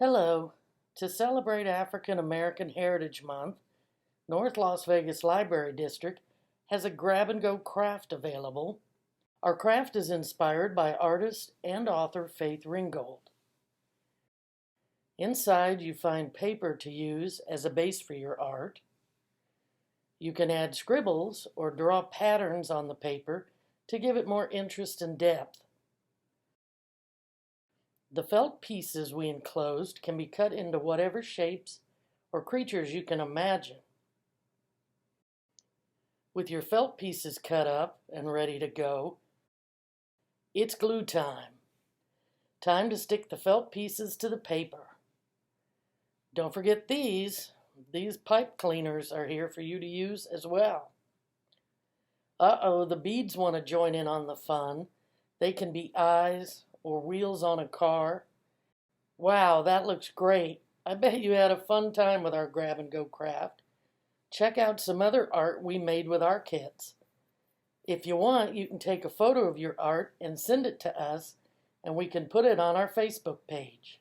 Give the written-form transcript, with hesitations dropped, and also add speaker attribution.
Speaker 1: Hello. To celebrate African American Heritage Month, North Las Vegas Library District has a grab-and-go craft available. Our craft is inspired by artist and author Faith Ringgold. Inside you find paper to use as a base for your art. You can add scribbles or draw patterns on the paper to give it more interest and depth. The felt pieces we enclosed can be cut into whatever shapes or creatures you can imagine. With your felt pieces cut up and ready to go, it's glue time. Time to stick the felt pieces to the paper. Don't forget these. These pipe cleaners are here for you to use as well. Uh-oh, the beads want to join in on the fun. They can be eyes or wheels on a car. Wow, that looks great. I bet you had a fun time with our grab-and-go craft. Check out some other art we made with our kits. If you want, you can take a photo of your art and send it to us, and we can put it on our Facebook page.